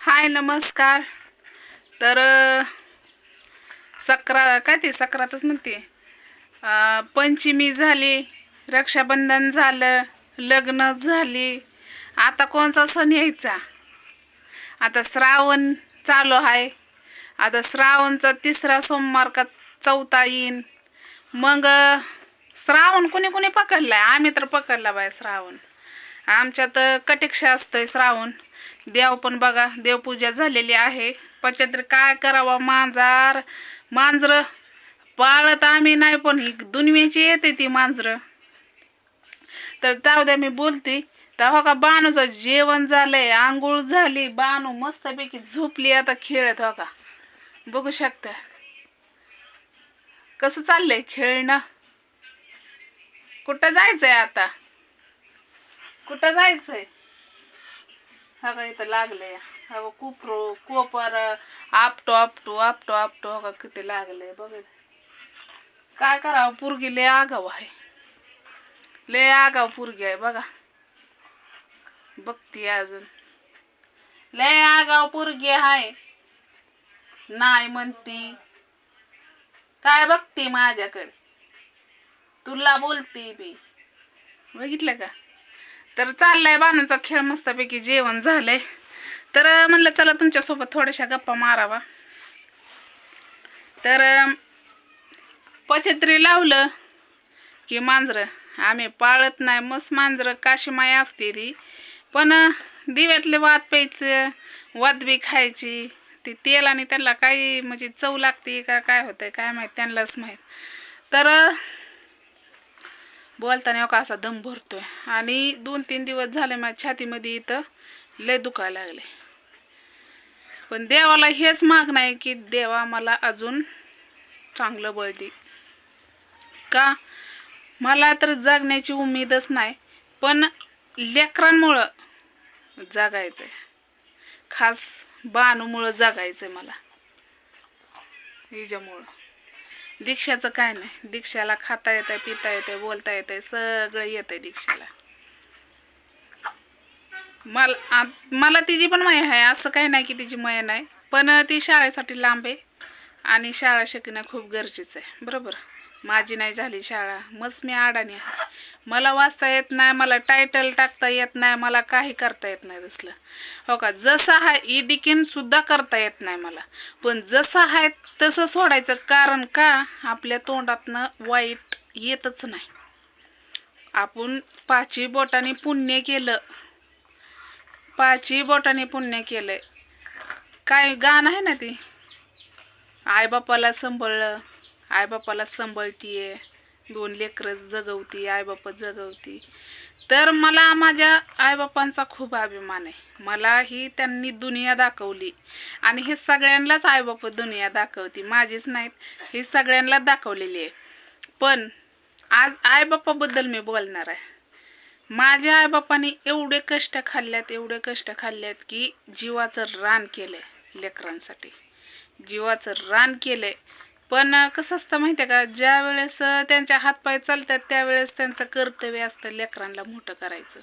हाय नमस्कार. तर सक्रातच म्हणते. पंचमी झाली, रक्षाबंधन झालं, लग्न झाली. आता कोणचा सण यायचा? आता श्रावण चालू आहे. आता श्रावणचा तिसरा सोमवार का चौथा येईन. मग श्रावण कुणी कुणी पकडलाय? आम्ही तर पकडला बाय श्रावण. आमच्यात कटिक्षा असतंय श्रावण. देव पण बघा, देवपूजा झालेली आहे. पचत्र काय करावा, मांजर पाळत आम्ही नाही, पण ही दुनियेची येते ती मांजर. तर जाऊ द्या, मी बोलते. तर हो का, बानूचं जेवण झालंय, आंघोळ झाली, बानू मस्तपैकी झोपली. आता खेळत हो का, बघू शकता कसं चाललंय खेळणं. कुठं जायचंय आता? कुठं जायचंय? हा का, इथं लागलंय. हा कोपर आपटो आपटो आपटो आपटो. हो का, किती लागलंय बघ. काय करावं, पोरगी लय आगाव आहे. लय आगाव पोरगी आहे बघा. बघती अजून. लय आगाव पोरगी आहे. नाही म्हणती. काय बघती माझ्याकडे? तुला बोलती बी. बघितलं का? तर चाललाय बाणूचा खेळ. मस्तपैकी जेवण झालंय. तर म्हणलं चला तुमच्यासोबत थोड्याशा गप्पा मारावा. तर पचत्री लावलं की मांजरं आम्ही पाळत नाही. मस्त मांजरं काशीमाया असते ती. पण दिव्यातले वाद प्यायचं, वाद बी खायची. ती तेल आणि त्यांना काही म्हणजे चव लागते का काय होतंय काय माहीत, त्यांनाच माहीत. तर बोलताना का असा दम भरतोय. आणि 2-3 दिवस झाले माझ्या छातीमध्ये इथं लय दुखायला लागले. पण देवाला हेच मागणं आहे की देवा मला अजून चांगलं बळ दे. का, मला तर जगण्याची उमेदच नाही, पण लेकरांमुळं जगायचंय. खास बानूमुळं जगायचंय मला. हिच्यामुळं. दीक्षाचं काय नाही. दीक्षाला खाता येतंय, पिता येतंय, बोलता येतंय, सगळं येतंय दीक्षाला. मला तिची पण माया आहे, असं काही नाही की तिची माया नाही. पण ती शाळेसाठी लांब आहे आणि शाळा शिकणं खूप गरजेचं आहे. बरोबर. माझी नाही झाली शाळा, मस्त मी अडाणी आहे. मला वाचता येत नाही, मला टायटल टाकता येत नाही, मला काही करता येत नाही तसलं. हो का, जसं आहे इडिकिन सुद्धा करता येत नाही मला. पण जसं आहे तसं सोडायचं. कारण का, आपल्या तोंडातनं वाईट येतच नाही. आपण 5 बोटाने पुण्य केलं. 5 बोटाने पुण्य केलंय. काय गाणं आहे ना ती, आईबापाला सांभाळलं, आईबापाला सांभाळतीये, 2 लेकरं जगवती, आईबापा जगवती. तर मला माझ्या आईबापांचा खूप अभिमान आहे. मला ही त्यांनी दुनिया दाखवली आणि हे सगळ्यांनाच आईबापा दुनिया दाखवती, माझीच नाहीत, ही सगळ्यांना दाखवलेली आहे. पण आज आईबापाबद्दल मी बोलणार आहे. माझ्या आईबापांनी एवढे कष्ट खाल्ल्यात की जीवाचं रान केलंय लेकरांसाठी. जीवाचं रान केलंय. पण कसं असतं माहिती आहे का, ज्या वेळेस त्यांच्या हातपाय चालतात त्यावेळेस त्यांचं कर्तव्य असतं लेकरांना मोठं करायचं,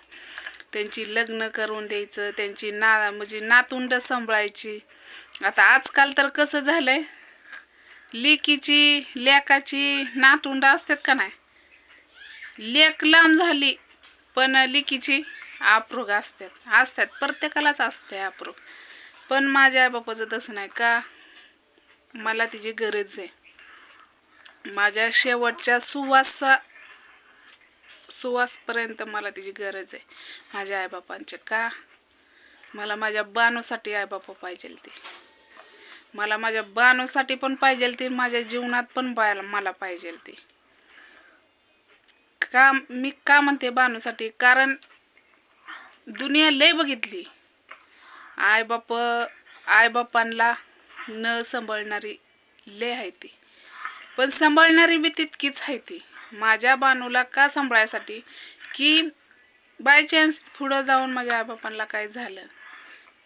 त्यांची लग्न करून द्यायचं, त्यांची म्हणजे नातुंड सांभाळायची. आता आजकाल तर कसं झालंय, लेकाची नातुंड असतात का नाही. लेक लांब झाली पण लेकीची अप्रूग असतात प्रत्येकालाच असते अप्रूग. पण माझ्या आईबापाचं तसं नाही. का, मला तिची गरज आहे. माझ्या शेवटच्या सुवासपर्यंत मला तिची गरज आहे माझ्या आईबापांची. का, मला माझ्या बानूसाठी आईबापा पाहिजे ती. मला माझ्या बानूसाठी पण पाहिजे ती, माझ्या जीवनात पण मला पाहिजे ती. मी का म्हणते बानूसाठी, कारण दुनिया लय बघितली. आईबापांना न सांभाळणारी लय आहे ती, पण सांभाळणारी बी तितकीच आहे ती. माझ्या बानूला का सांभाळायसाठी की बाय चान्स पुढं जाऊन माझ्या आईबापांना काय झालं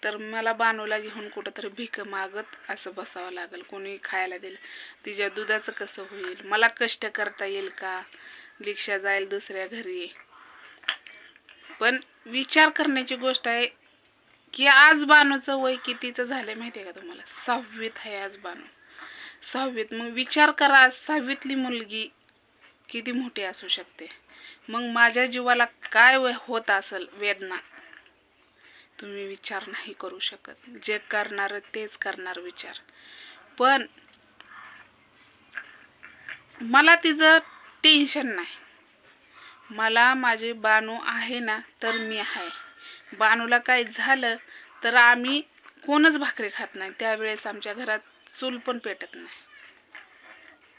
तर मला बानूला घेऊन कुठंतरी भीक मागत असं बसावं लागेल. कोणी खायला दिलं, तिच्या दुधाचं कसं होईल, मला कष्ट करता येईल का, दीक्षा जाईल दुसऱ्या घरी. पण विचार करण्याची गोष्ट आहे. की आज बानूचं वय कितीचं झालं माहिती आहे का तुम्हाला? 6वीत आहे आज बानू, 6वीत. मग विचार करा 6वीतली मुलगी किती मोठी असू शकते. मग माझ्या जीवाला काय होत असेल वेदना, तुम्ही विचार नाही करू शकत. जे करणार तेच करणार विचार. पण मला तिचं टेन्शन नाही. मला माझे बानू आहे ना तर मी आहे. बानूला काय झालं तर आम्ही कोणच भाकरी खात नाही. त्यावेळेस आमच्या घरात चूल पण पेटत नाही,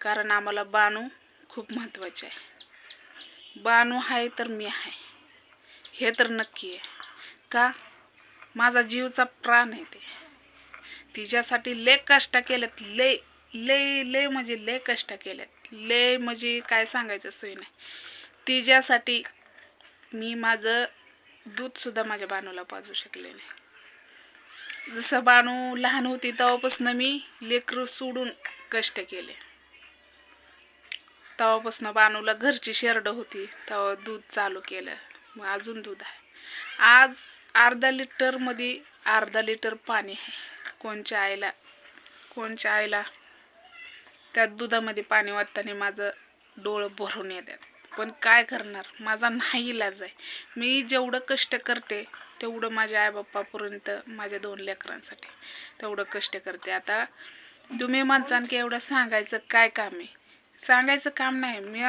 कारण आम्हाला बानू खूप महत्त्वाचे आहे. बानू आहे तर मी आहे, हे तर नक्की आहे. का? माझा जीवचा प्राण आहे ते. तिच्यासाठी लय कष्ट केलेत, लय लय लय म्हणजे लय कष्ट केलेत, लय म्हणजे काय सांगायचं सोय नाही. तिच्यासाठी मी माझं दूधसुद्धा माझ्या बानूला पाजू शकले नाही. जसं बानू लहान होती तेव्हापासून मी लेकरू सोडून कष्ट केले. तेव्हापासून बानूला घरची शेरडं होती तेव्हा दूध चालू केलं. मग अजून दूध आहे. आज अर्धा लिटरमध्ये अर्धा लिटर पाणी आहे. कोणच्या आईला त्या दुधामध्ये पाणी वाटताना माझं डोळं भरून येतात. पण काय करणार, माझा नाही इलाज आहे. मी जेवढं कष्ट करते तेवढं माझ्या आईबापापर्यंत, माझ्या 2 लेकरांसाठी तेवढं कष्ट करते. आता तुम्ही म्हणसान की एवढं सांगायचं काय काम आहे? सांगायचं काम नाही. मी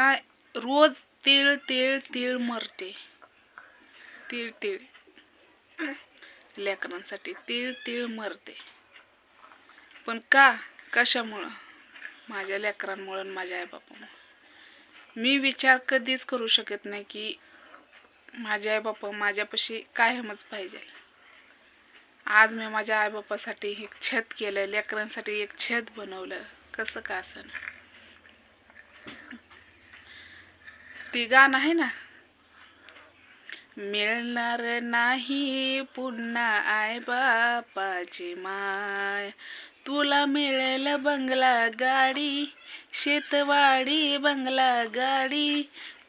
रोज तीळ तीळ तीळ मरते, तीळ तीळ लेकरांसाठी तीळ तीळ मरते. पण का? कशामुळं? माझ्या लेकरांमुळं, माझ्या आईबापामुळं. मी विचार कधीच करू शकत नाही की माझे आईबापा माझ्यापाशी कायमच पाहिजे. आज मी माझ्या आईबापासाठी एक छत केलं, लेकरांसाठी एक छत बनवलं. कसं का असं ना, ती गाणं आहे ना, मिळणार नाही पुन्हा आई बापाची माय, तुला मिळेल बंगला गाडी, शेतवाडी बंगला गाडी,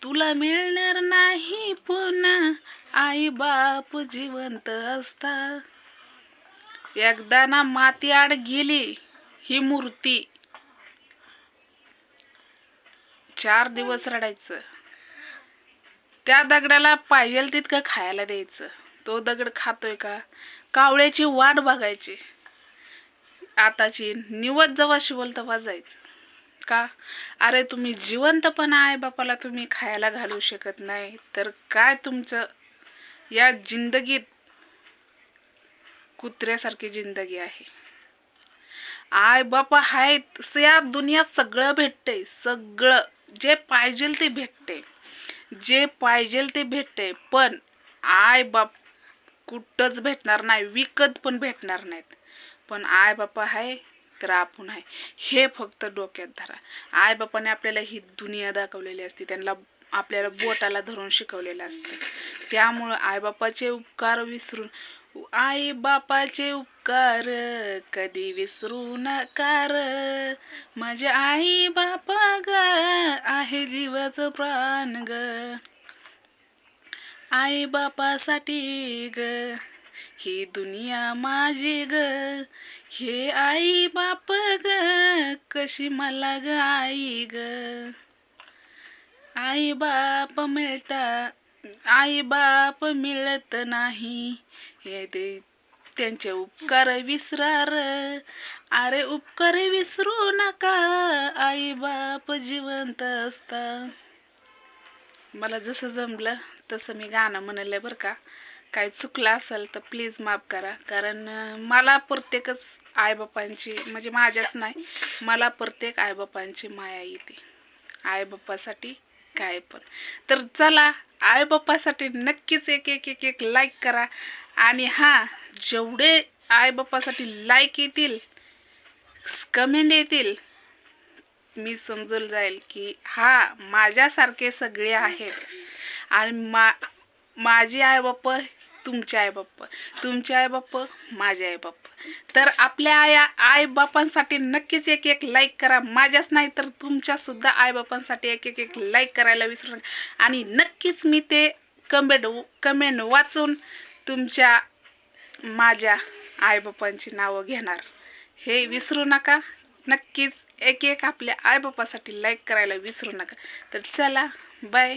तुला मिळणार नाही पुन्हा आई बाप जिवंत असता. एकदा ना माती आड गेली ही मूर्ती, 4 दिवस रडायचं. त्या दगडाला पाहिजेल तितकं खायला द्यायचं. तो दगड खातोय का? कावळ्याची वाट बघायची. आताची निवत जेव्हा शिवल तेव्हा जायचं. का? अरे तुम्ही जिवंतपणा आई बापाला तुम्ही खायला घालू शकत नाही तर काय तुमचं या जिंदगीत कुत्र्यासारखी जिंदगी आहे. आई बापा आहेत या दुनियात सगळं भेटतंय, सगळं जे पाहिजे ते भेटते, जे पाहिजे ते भेटते. पण आई बाप कुठंच भेटणार नाही, विकत पण भेटणार नाहीत. पण आई बापा आहे तर आपण आहे, हे फक्त डोक्यात धरा. आई बापाने आपल्याला ही दुनिया दाखवलेली असते, त्यांना आपल्याला बोटाला धरून शिकवलेलं असतं. त्यामुळं आई बापाचे उपकार विसरून, आई बापाचे उपकार कधी विसरू नकार, माझे आई बापा ग आहे जीवाचं प्राण ग, आई बापासाठी ग ही दुनिया माझी ग, हे आई बाप ग कशी मला ग आई ग. आई बाप मिळत नाही हे ते त्यांचे उपकार विसरार, अरे उपकार विसरू नका आई बाप जिवंत असता. मला जसं जमलं तसं मी गाणं म्हणलं बरं का. काय चुकलं असेल तर प्लीज माफ करा, कारण मला प्रत्येकच आईबापांची म्हणजे माझ्याच नाही, मला प्रत्येक आईबापांची माया येते. आईबापासाठी काय पण. तर चला आईबापासाठी नक्कीच एक लाईक करा. आणि हां, जेवढे आईबापासाठी लाईक येतील, कमेंट येतील, मी समजून जाईल की हा माझ्यासारखे सगळे आहेत. आणि माझी आईबाप तुमचे आईबाप, तुमचे आईबाप माझे आईबाप. तर आपल्या आईबापांसाठी नक्कीच एक लाईक करा. माझ्याच नाही तर तुमच्यासुद्धा आईबापांसाठी एक लाईक करायला विसरू नका. आणि नक्कीच मी ते कमेंट वाचून तुमच्या माझ्या आईबापांची नावं घेणार हे विसरू नका. नक्कीच एक एक आपल्या आईबापासाठी लाईक करायला विसरू नका. तर चला बाय.